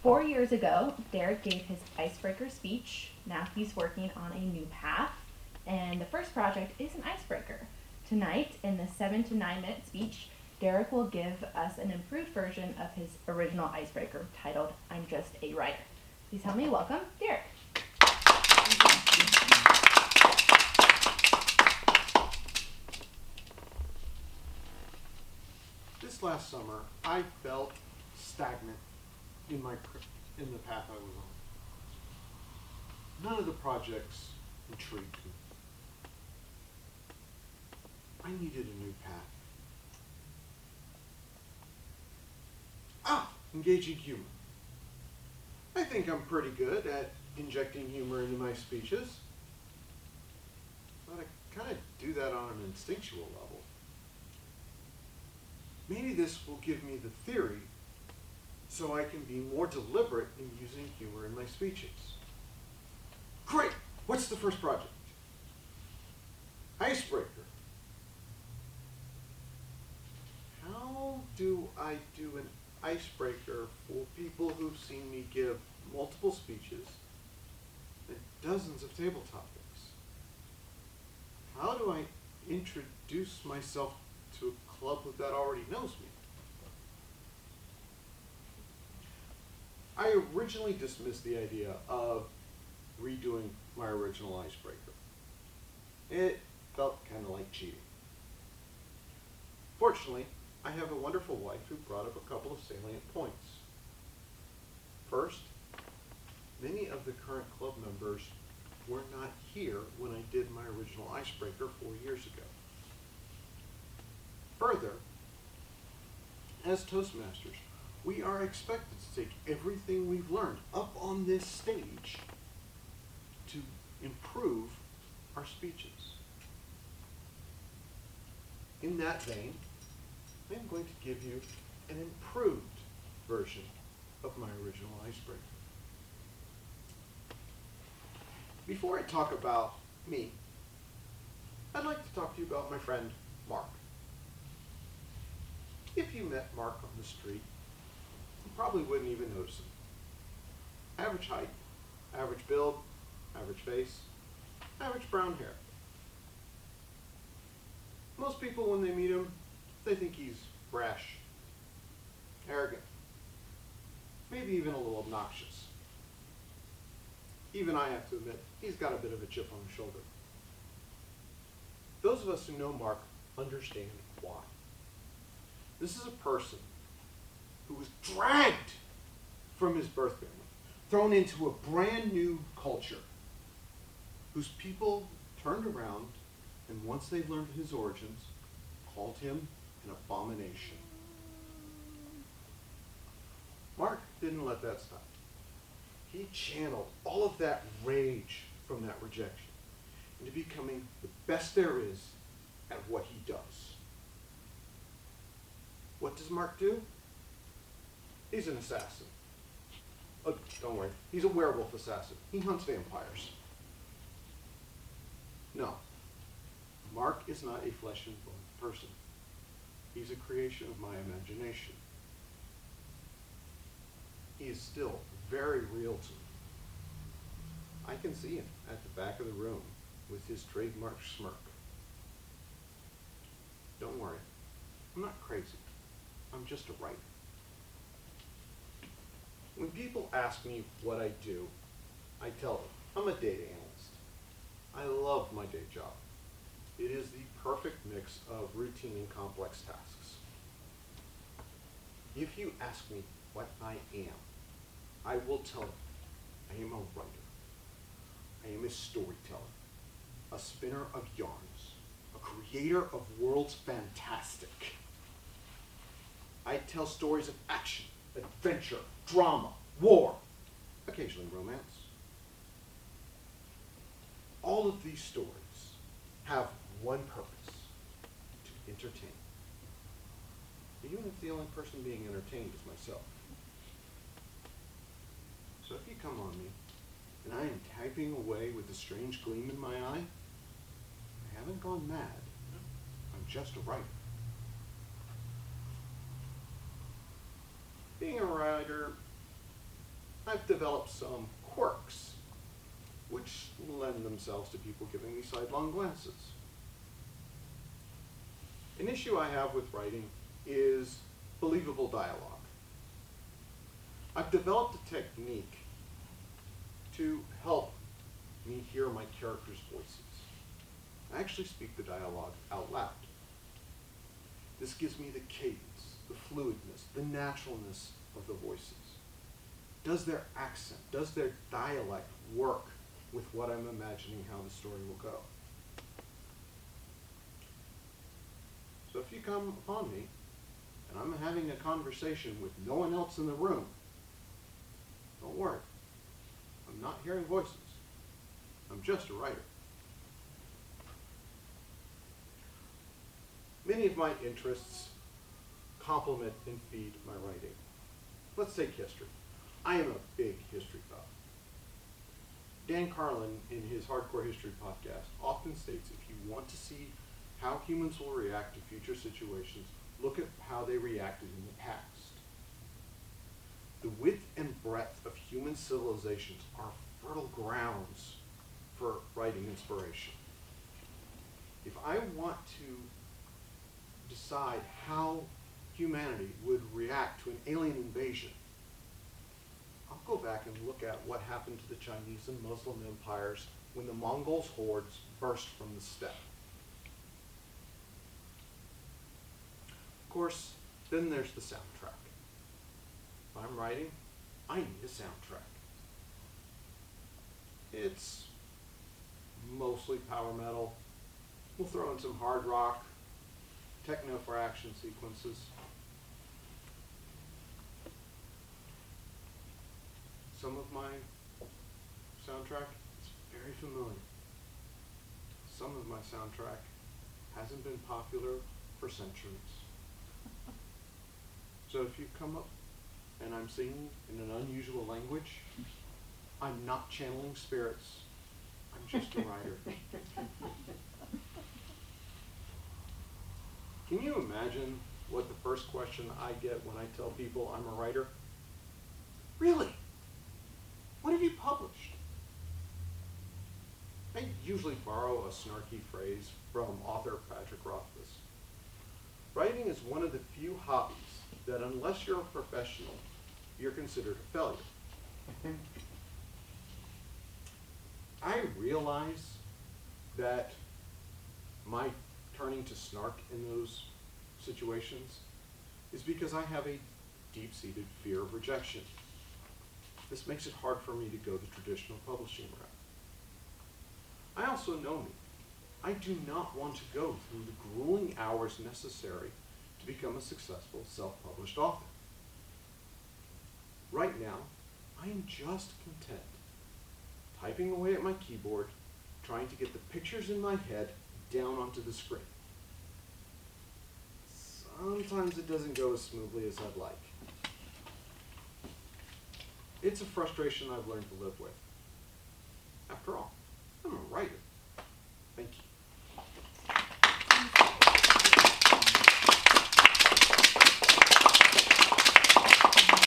4 years ago, Derek gave his icebreaker speech. Now he's working on a new path, and the first project is an icebreaker. Tonight, in the 7 to 9 minute speech, Derek will give us an improved version of his original icebreaker titled I'm Just a Writer. Please help me welcome Derek. This last summer, I felt stagnant in the path I was on. None of the projects intrigued me. I needed a new path. Engaging humor. I think I'm pretty good at injecting humor into my speeches, but I kind of do that on an instinctual level. Maybe this will give me the theory so I can be more deliberate in using humor in my speeches. Great! What's the first project? Icebreaker. How do I do an icebreaker for people who've seen me give multiple speeches and dozens of table topics? How do I introduce myself to a club that already knows me? I originally dismissed the idea of redoing my original icebreaker. It felt kind of like cheating. Fortunately, I have a wonderful wife who brought up a couple of salient points. First, many of the current club members were not here when I did my original icebreaker 4 years ago. Further, as Toastmasters, we are expected to take everything we've learned up on this stage to improve our speeches. In that vein, I'm going to give you an improved version of my original icebreaker. Before I talk about me, I'd like to talk to you about my friend, Mark. If you met Mark on the street, you probably wouldn't even notice him. Average height, average build, average face, average brown hair. Most people, when they meet him, they think he's brash, arrogant, maybe even a little obnoxious. Even I have to admit, he's got a bit of a chip on his shoulder. Those of us who know Mark understand why. This is a person who was dragged from his birth family, thrown into a brand new culture, whose people turned around and once they learned his origins, called him an abomination. Mark didn't let that stop. He channeled all of that rage from that rejection into becoming the best there is at what he does. What does Mark do? He's an assassin. Oh, don't worry, he's a werewolf assassin. He hunts vampires. No, Mark is not a flesh and bone person. He's a creation of my imagination. He is still very real to me. I can see him at the back of the room with his trademark smirk. Don't worry, I'm not crazy. I'm just a writer. When people ask me what I do, I tell them I'm a data analyst. I love my day job. It is the perfect mix of routine and complex tasks. If you ask me what I am, I will tell you I am a writer. I am a storyteller, a spinner of yarns, a creator of worlds fantastic. I tell stories of action, adventure, drama, war, occasionally romance. All of these stories have one purpose: to entertain. Even if the only person being entertained is myself. So if you come on me, and I am typing away with a strange gleam in my eye, I haven't gone mad. I'm just a writer. Being a writer I've developed some quirks, which lend themselves to people giving me sidelong glances. An issue I have with writing is believable dialogue. I've developed a technique to help me hear my characters' voices. I actually speak the dialogue out loud. This gives me the cadence, the fluidness, the naturalness of the voices. Does their accent, does their dialect work with what I'm imagining how the story will go? So if you come upon me and I'm having a conversation with no one else in the room, don't worry. I'm not hearing voices. I'm just a writer. Many of my interests complement and feed my writing. Let's take history. I am a big history buff. Dan Carlin, in his Hardcore History podcast, often states if you want to see how humans will react to future situations, look at how they reacted in the past. The width and breadth of human civilizations are fertile grounds for writing inspiration. If I want to decide how humanity would react to an alien invasion, I'll go back and look at what happened to the Chinese and Muslim empires when the Mongols' hordes burst from the steppe. Of course, then there's the soundtrack. If I'm writing, I need a soundtrack. It's mostly power metal. We'll throw in some hard rock, techno for action sequences. Some of my soundtrack is very familiar. Some of my soundtrack hasn't been popular for centuries. So if you come up and I'm singing in an unusual language, I'm not channeling spirits. I'm just a writer. Can you imagine what the first question I get when I tell people I'm a writer? Really? What have you published? I usually borrow a snarky phrase from author Patrick Rothfuss. Writing is one of the few hobbies that unless you're a professional, you're considered a failure. I realize that my turning to snark in those situations is because I have a deep-seated fear of rejection. This makes it hard for me to go the traditional publishing route. I also know me. I do not want to go through the grueling hours necessary to become a successful self-published author. Right now, I am just content typing away at my keyboard, trying to get the pictures in my head down onto the screen. Sometimes it doesn't go as smoothly as I'd like. It's a frustration I've learned to live with. After all,